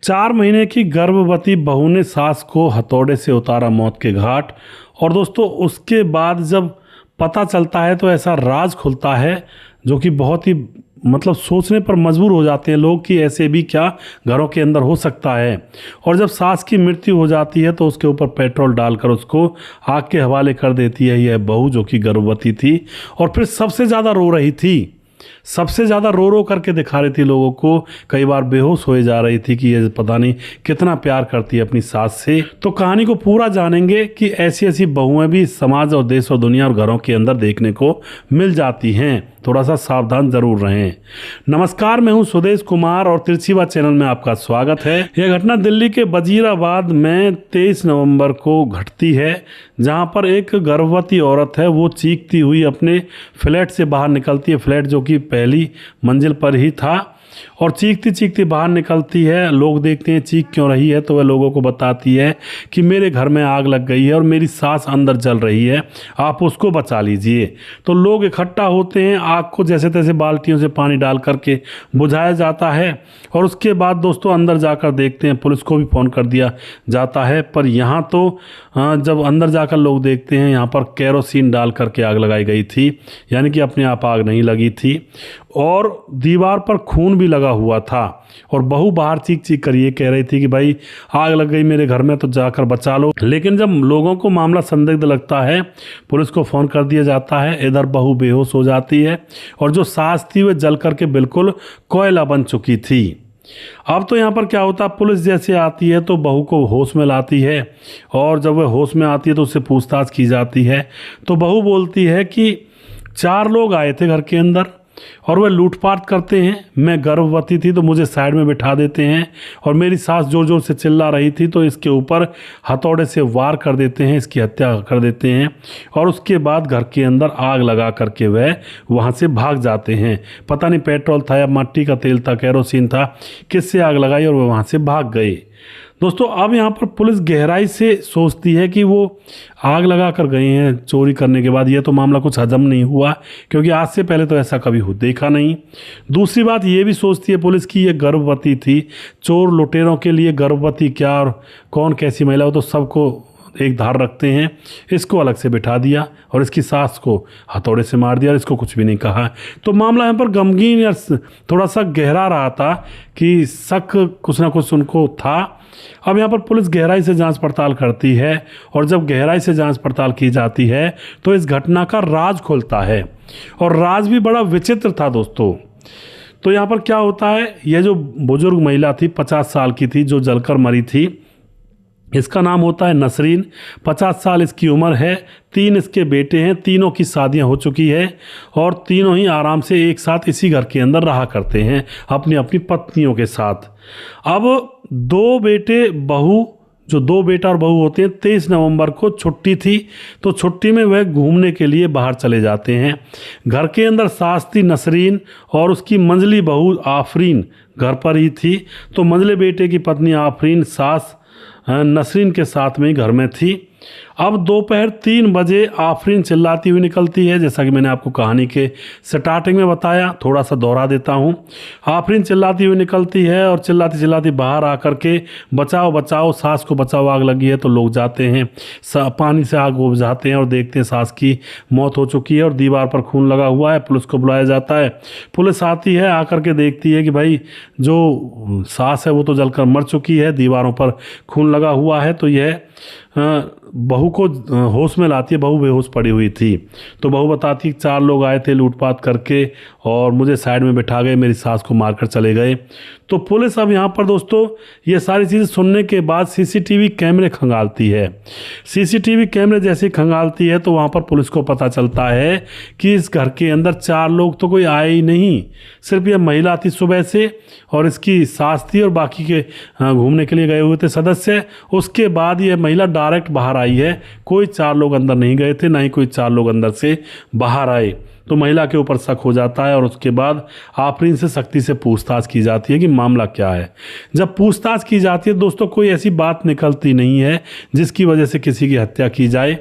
4 महीने की गर्भवती बहू ने सास को हथौड़े से उतारा मौत के घाट। और दोस्तों उसके बाद जब पता चलता है तो ऐसा राज खुलता है जो कि बहुत ही सोचने पर मजबूर हो जाते हैं लोग कि ऐसे भी क्या घरों के अंदर हो सकता है। और जब सास की मृत्यु हो जाती है तो उसके ऊपर पेट्रोल डालकर उसको आग के हवाले कर देती है यह बहू जो कि गर्भवती थी। और फिर सबसे ज़्यादा रो रही थी, सबसे ज़्यादा रो रो करके दिखा रही थी लोगों को, कई बार बेहोश होए जा रही थी कि ये पता नहीं कितना प्यार करती है अपनी सास से। तो कहानी को पूरा जानेंगे कि ऐसी ऐसी बहुएं भी समाज और देश और दुनिया और घरों के अंदर देखने को मिल जाती हैं। थोड़ा सा सावधान जरूर रहें। नमस्कार, मैं हूं सुदेश कुमार और तिरछीवा चैनल में आपका स्वागत है। यह घटना दिल्ली के वजीराबाद में 23 नवंबर को घटती है, जहां पर एक गर्भवती औरत है वो चीखती हुई अपने फ्लैट से बाहर निकलती है। फ्लैट जो कि पहली मंजिल पर ही था, और चीखती चीखती बाहर निकलती है। लोग देखते हैं चीख क्यों रही है तो वह लोगों को बताती है कि मेरे घर में आग लग गई है और मेरी सास अंदर जल रही है, आप उसको बचा लीजिए। तो लोग इकट्ठा होते हैं, आग को जैसे तैसे बाल्टियों से पानी डाल करके बुझाया जाता है। और उसके बाद दोस्तों अंदर जाकर देखते हैं, पुलिस को भी फ़ोन कर दिया जाता है। पर यहाँ तो जब अंदर जाकर लोग देखते हैं यहाँ पर केरोसिन डाल करके आग लगाई गई थी, यानी कि अपने आप आग नहीं लगी थी। और दीवार पर खून भी लगा हुआ था। और बहू बाहर चीख चीख कर ये कह रही थी कि भाई आग लग गई मेरे घर में, तो जाकर बचा लो। लेकिन जब लोगों को मामला संदिग्ध लगता है, पुलिस को फ़ोन कर दिया जाता है। इधर बहू बेहोश हो जाती है और जो सास थी वह जल करके बिल्कुल कोयला बन चुकी थी। अब तो यहाँ पर क्या होता है, पुलिस जैसे आती है तो बहू को होश में लाती है। और जब वह होश में आती है तो उससे पूछताछ की जाती है। तो बहू बोलती है कि 4 लोग आए थे घर के अंदर और वह लूटपाट करते हैं। मैं गर्भवती थी तो मुझे साइड में बिठा देते हैं और मेरी सास जोर जोर से चिल्ला रही थी तो इसके ऊपर हथौड़े से वार कर देते हैं, इसकी हत्या कर देते हैं। और उसके बाद घर के अंदर आग लगा करके वह वहाँ से भाग जाते हैं। पता नहीं पेट्रोल था या मिट्टी का तेल था, केरोसिन था, किससे आग लगाई और वह वहाँ से भाग गए। दोस्तों अब यहाँ पर पुलिस गहराई से सोचती है कि वो आग लगा कर गए हैं चोरी करने के बाद। ये तो मामला कुछ हजम नहीं हुआ, क्योंकि आज से पहले तो ऐसा कभी देखा नहीं। दूसरी बात ये भी सोचती है पुलिस की ये गर्भवती थी। चोर लुटेरों के लिए गर्भवती क्या और कौन कैसी महिला हो तो सबको एक धार रखते हैं। इसको अलग से बिठा दिया और इसकी सास को हथौड़े से मार दिया और इसको कुछ भी नहीं कहा। तो मामला यहाँ पर गमगीन या थोड़ा सा गहरा रहा था कि शक कुछ ना कुछ उनको था। अब यहाँ पर पुलिस गहराई से जांच पड़ताल करती है और जब गहराई से जांच पड़ताल की जाती है तो इस घटना का राज खुलता है। और राज भी बड़ा विचित्र था दोस्तों। तो यहाँ पर क्या होता है, यह जो बुजुर्ग महिला थी 50 साल की थी जो जलकर मरी थी, इसका नाम होता है नसरीन। 50 साल इसकी उम्र है। 3 इसके बेटे हैं, तीनों की शादियां हो चुकी है और तीनों ही आराम से एक साथ इसी घर के अंदर रहा करते हैं अपनी अपनी पत्नियों के साथ। अब 2 बेटे बहू, जो 2 बेटा और बहू होते हैं, 23 नवंबर को छुट्टी थी तो छुट्टी में वह घूमने के लिए बाहर चले जाते हैं। घर के अंदर सास थी नसरीन और उसकी मंझली बहू आफरीन घर पर ही थी। तो मंझले बेटे की पत्नी आफरीन सास नसरीन के साथ में ही घर में थी। अब दोपहर 3 बजे आफरीन चिल्लाती हुई निकलती है, जैसा कि मैंने आपको कहानी के स्टार्टिंग में बताया, थोड़ा सा दोहरा देता हूँ। आफरीन चिल्लाती हुई निकलती है और चिल्लाती चिल्लाती बाहर आकर के बचाओ बचाओ, सास को बचाओ, आग लगी है। तो लोग जाते हैं, पानी से आग बुझाते हैं और देखते हैं सास की मौत हो चुकी है और दीवार पर खून लगा हुआ है। पुलिस को बुलाया जाता है। पुलिस आती है, आकर के देखती है कि भाई जो सास है वो तो जलकर मर चुकी है, दीवारों पर खून लगा हुआ है। तो यह बहू को होश में लाती है। बहू बेहोश पड़ी हुई थी। तो बहू बताती 4 लोग आए थे लूटपाट करके और मुझे साइड में बिठा गए, मेरी सास को मारकर चले गए। तो पुलिस अब यहाँ पर दोस्तों ये सारी चीज़ें सुनने के बाद सीसीटीवी कैमरे खंगालती है। सीसीटीवी कैमरे जैसे खंगालती है तो वहाँ पर पुलिस को पता चलता है कि इस घर के अंदर 4 लोग तो कोई आए ही नहीं, सिर्फ यह महिला थी सुबह से और इसकी सास थी और बाकी के घूमने के लिए गए हुए थे सदस्य। उसके बाद यह महिला डायरेक्ट बाहर आई है। कोई 4 लोग अंदर नहीं गए थे, ना ही कोई 4 लोग अंदर से बाहर आए। तो महिला के ऊपर शक हो जाता है और उसके बाद आफरीन से सख्ती से पूछताछ की जाती है कि मामला क्या है। जब पूछताछ की जाती है दोस्तों, कोई ऐसी बात निकलती नहीं है जिसकी वजह से किसी की हत्या की जाए।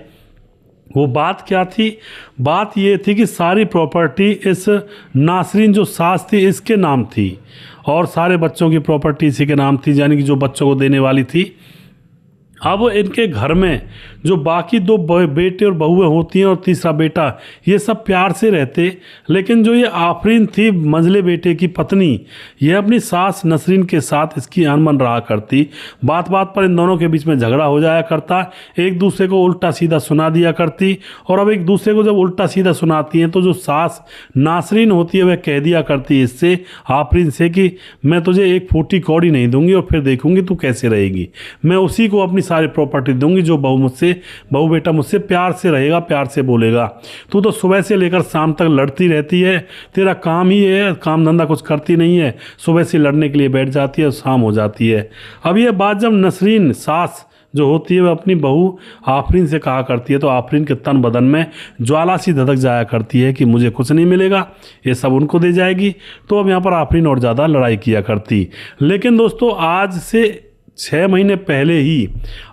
वो बात क्या थी? बात ये थी कि सारी प्रॉपर्टी इस नासरीन जो सास थी इसके नाम थी और सारे बच्चों की प्रॉपर्टी इसी के नाम थी, यानी कि जो बच्चों को देने वाली थी। अब इनके घर में जो बाकी दो बेटे और बहुएं होती हैं और तीसरा बेटा, ये सब प्यार से रहते, लेकिन जो ये आफरीन थी मंझले बेटे की पत्नी, ये अपनी सास नसरीन के साथ इसकी अनबन रहा करती। बात बात पर इन दोनों के बीच में झगड़ा हो जाया करता, एक दूसरे को उल्टा सीधा सुना दिया करती। और अब एक दूसरे को जब उल्टा सीधा सुनाती हैं तो जो सास नासरीन होती है वह कह दिया करती है इससे, आफरीन से, कि मैं तुझे एक फूटी कौड़ी नहीं दूंगी और फिर देखूंगी तू कैसे रहेगी। मैं उसी को अपनी सारी प्रॉपर्टी दूंगी जो बहू बेटा मुझसे प्यार से रहेगा, प्यार से बोलेगा। तू तो सुबह से लेकर शाम तक लड़ती रहती है, तेरा काम ही है, काम धंधा कुछ करती नहीं है, सुबह से लड़ने के लिए बैठ जाती है और शाम हो जाती है। अब ये बात जब नसरीन सास जो होती है वह अपनी बहू आफरीन से कहा करती है तो आफरीन के तन बदन में ज्वाला सी धधक जाया करती है कि मुझे कुछ नहीं मिलेगा, ये सब उनको दे जाएगी। तो अब यहाँ पर आफरीन और ज़्यादा लड़ाई किया करती। लेकिन दोस्तों आज से 6 महीने पहले ही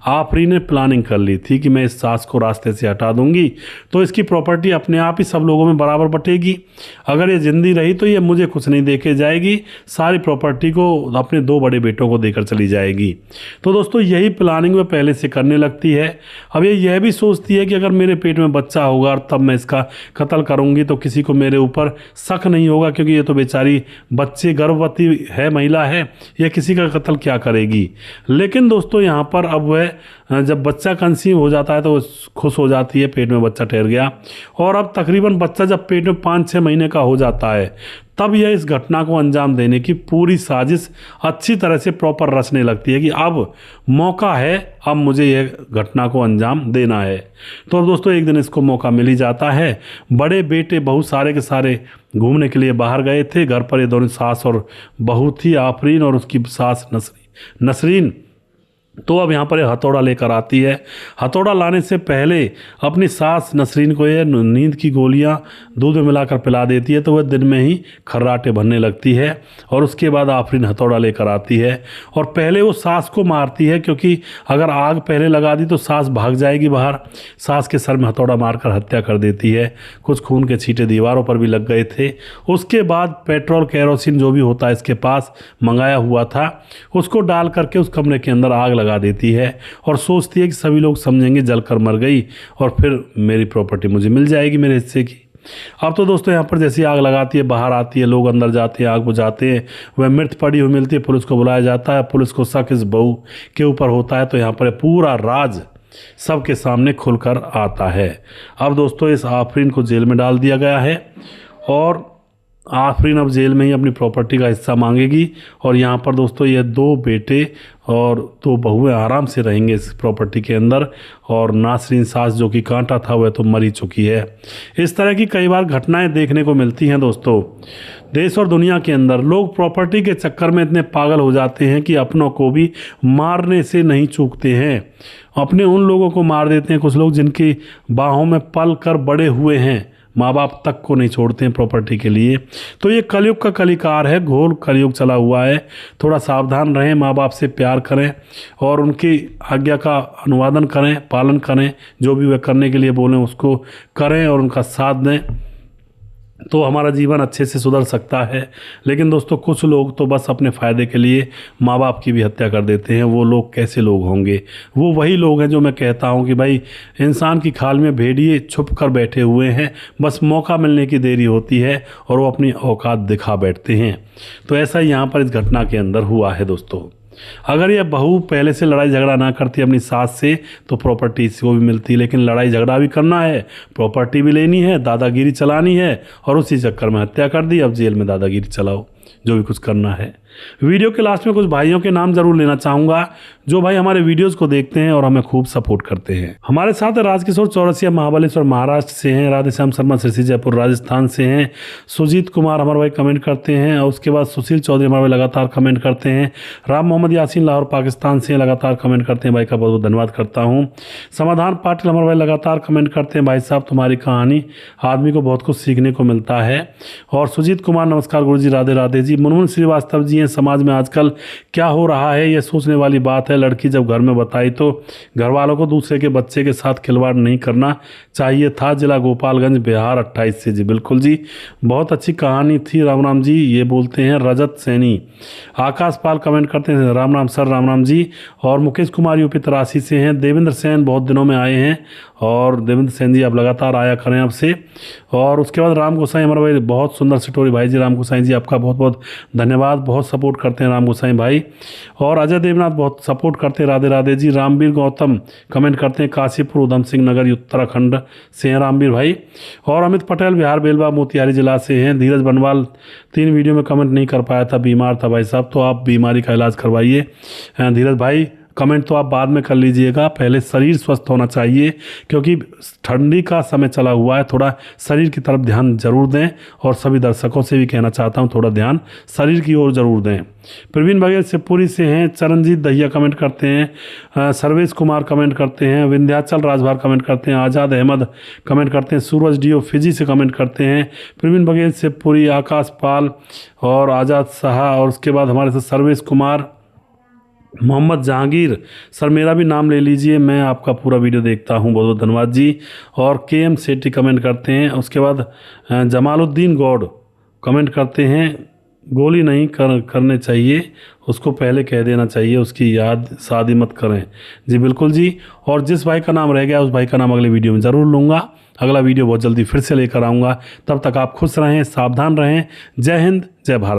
आफरीन ने प्लानिंग कर ली थी कि मैं इस सास को रास्ते से हटा दूंगी तो इसकी प्रॉपर्टी अपने आप ही सब लोगों में बराबर बटेगी। अगर ये जिंदी रही तो ये मुझे कुछ नहीं देके जाएगी, सारी प्रॉपर्टी को अपने 2 बड़े बेटों को देकर चली जाएगी। तो दोस्तों यही प्लानिंग वह पहले से करने लगती है। अब ये यह भी सोचती है कि अगर मेरे पेट में बच्चा होगा तब मैं इसका कत्ल करूँगी तो किसी को मेरे ऊपर शक नहीं होगा, क्योंकि ये तो बेचारी बच्चे गर्भवती है, महिला है, यह किसी का कत्ल क्या करेगी। लेकिन दोस्तों यहाँ पर अब वह जब बच्चा कंसीव हो जाता है तो खुश हो जाती है, पेट में बच्चा ठहर गया। और अब तकरीबन बच्चा जब पेट में 5-6 महीने का हो जाता है तब यह इस घटना को अंजाम देने की पूरी साजिश अच्छी तरह से प्रॉपर रचने लगती है कि अब मौका है, अब मुझे यह घटना को अंजाम देना है। तो अब दोस्तों एक दिन इसको मौका मिल ही जाता है। बड़े बेटे बहू सारे के सारे घूमने के लिए बाहर गए थे। घर पर ये दोनों सास और बहू थी, आफरीन और उसकी सास नसरीन। तो अब यहाँ पर ये हथौड़ा लेकर आती है। हथौड़ा लाने से पहले अपनी सास नसरीन को ये नींद की गोलियाँ दूध में मिलाकर पिला देती है, तो वह दिन में ही खर्राटे भरने लगती है। और उसके बाद आफरीन हथौड़ा लेकर आती है और पहले वो सास को मारती है, क्योंकि अगर आग पहले लगा दी तो सास भाग जाएगी बाहर। सास के सर में हथौड़ा मारकर हत्या कर देती है। कुछ खून के छींटे दीवारों पर भी लग गए थे। उसके बाद पेट्रोल केरोसिन जो भी होता है इसके पास मंगाया हुआ था, उसको डाल करके उस कमरे के अंदर आग लगा देती है और सोचती है कि सभी लोग समझेंगे जलकर मर गई और फिर मेरी प्रॉपर्टी मुझे मिल जाएगी मेरे हिस्से की। अब तो दोस्तों यहाँ पर जैसी आग लगाती है, बाहर आती है, लोग अंदर जाते हैं, आग बुझाते हैं, वह मृत पड़ी हुई मिलती है। पुलिस को बुलाया जाता है। पुलिस को शक इस बहू के ऊपर होता है, तो यहाँ पर पूरा राज सबके सामने खुलकर आता है। अब दोस्तों इस आफरीन को जेल में डाल दिया गया है और आफरीन अब जेल में ही अपनी प्रॉपर्टी का हिस्सा मांगेगी। और यहाँ पर दोस्तों ये 2 बेटे और 2 बहुएं आराम से रहेंगे इस प्रॉपर्टी के अंदर। और नासरीन सास जो कि कांटा था वह तो मर ही चुकी है। इस तरह की कई बार घटनाएं देखने को मिलती हैं दोस्तों। देश और दुनिया के अंदर लोग प्रॉपर्टी के चक्कर में इतने पागल हो जाते हैं कि अपनों को भी मारने से नहीं चूकते हैं। अपने उन लोगों को मार देते हैं कुछ लोग जिनकी बाहों में पल कर बड़े हुए हैं, माँ बाप तक को नहीं छोड़ते हैं प्रॉपर्टी के लिए। तो ये कलयुग का कलिकार है, घोर कलयुग चला हुआ है। थोड़ा सावधान रहें, माँ बाप से प्यार करें और उनकी आज्ञा का अनुवादन करें, पालन करें, जो भी वे करने के लिए बोलें उसको करें और उनका साथ दें, तो हमारा जीवन अच्छे से सुधर सकता है। लेकिन दोस्तों कुछ लोग तो बस अपने फ़ायदे के लिए माँ बाप की भी हत्या कर देते हैं। वो लोग कैसे लोग होंगे? वो वही लोग हैं जो मैं कहता हूँ कि भाई इंसान की खाल में भेड़िए छुप कर बैठे हुए हैं, बस मौका मिलने की देरी होती है और वो अपनी औकात दिखा बैठते हैं। तो ऐसा ही यहाँ पर इस घटना के अंदर हुआ है दोस्तों। अगर यह बहू पहले से लड़ाई झगड़ा ना करती अपनी सास से तो प्रॉपर्टी इसको भी मिलती, लेकिन लड़ाई झगड़ा भी करना है, प्रॉपर्टी भी लेनी है, दादागिरी चलानी है और उसी चक्कर में हत्या कर दी। अब जेल में दादागिरी चलाओ, जो भी कुछ करना है। वीडियो के लास्ट में कुछ भाइयों के नाम जरूर लेना चाहूँगा जो भाई हमारे वीडियोस को देखते हैं और हमें खूब सपोर्ट करते हैं। हमारे साथ राजकिशोर चौरसिया महाबलेश्वर महाराष्ट्र से हैं, राधेश्याम शर्मा सिरसी जयपुर राजस्थान से हैं, सुजीत कुमार हमारे भाई कमेंट करते हैं और उसके बाद सुशील चौधरी हमारे भाई लगातार कमेंट करते हैं, राम मोहम्मद यासीन लाहौर पाकिस्तान से लगातार कमेंट करते हैं, भाई का बहुत बहुत धन्यवाद करता हूँ। समाधान पाटिल हमारे भाई लगातार कमेंट करते हैं, भाई साहब तुम्हारी कहानी आदमी को बहुत कुछ सीखने को मिलता है। और सुजीत कुमार नमस्कार गुरु जी, राधे राधे जी। मुनमुन श्रीवास्तव जी हैं समाज में आजकल क्या हो रहा है, ये सोचने वाली बात है। लड़की जब घर में बताई तो घर वालों को दूसरे के बच्चे के साथ खिलवाड़ नहीं करना चाहिए था। जिला गोपालगंज, बिहार 28 से। जी बिल्कुल जी, बहुत अच्छी कहानी थी। राम राम जी, ये बोलते हैं रजत सैनी। आकाश पाल कमेंट करते हैं राम राम सर, राम राम जी। और मुकेश कुमार यूपी तरासी से हैं। देवेंद्र सेन बहुत दिनों में आए हैं, और देवेंद्र सेन जी आप लगातार आया करें आपसे। और उसके बाद राम गोसाई हमारे भाई, बहुत सुंदर स्टोरी भाई जी। राम गोसाई जी आपका बहुत बहुत धन्यवाद, बहुत सपोर्ट करते हैं राम गोसाई भाई। और अजय देवनाथ बहुत सपोर्ट करते हैं, राधे राधे जी। रामवीर गौतम कमेंट करते हैं काशीपुर उधम सिंह नगर उत्तराखंड से हैं रामवीर भाई। और अमित पटेल बिहार बेलवा मोतिहारी जिला से हैं। धीरज बनवाल 3 वीडियो में कमेंट नहीं कर पाया था, बीमार था भाई साहब, तो आप बीमारी का इलाज करवाइए धीरज भाई। कमेंट तो आप बाद में कर लीजिएगा, पहले शरीर स्वस्थ होना चाहिए, क्योंकि ठंडी का समय चला हुआ है। थोड़ा शरीर की तरफ ध्यान जरूर दें, और सभी दर्शकों से भी कहना चाहता हूं थोड़ा ध्यान शरीर की ओर जरूर दें। प्रवीण बघेल शिवपुरी से हैं। चरणजीत दहिया कमेंट करते हैं। सर्वेश कुमार कमेंट करते हैं। विंध्याचल राजभार कमेंट करते हैं। आज़ाद अहमद कमेंट करते हैं। सूरज डीओ फिजी से कमेंट करते हैं। प्रवीण बघेल शिवपुरी, आकाश पाल और आज़ाद शाह, और उसके बाद हमारे साथ सर्वेश कुमार, मोहम्मद जहांगीर। सर मेरा भी नाम ले लीजिए, मैं आपका पूरा वीडियो देखता हूं, बहुत बहुत धन्यवाद जी। और KM सेठी कमेंट करते हैं। उसके बाद जमालुद्दीन गौड कमेंट करते हैं, गोली नहीं करने चाहिए, उसको पहले कह देना चाहिए, उसकी याद शादी मत करें। जी बिल्कुल जी। और जिस भाई का नाम रह गया उस भाई का नाम अगले वीडियो में ज़रूर लूँगा। अगला वीडियो बहुत जल्दी फिर से लेकर आऊँगा। तब तक आप खुश रहें, सावधान रहें। जय हिंद, जय भारत।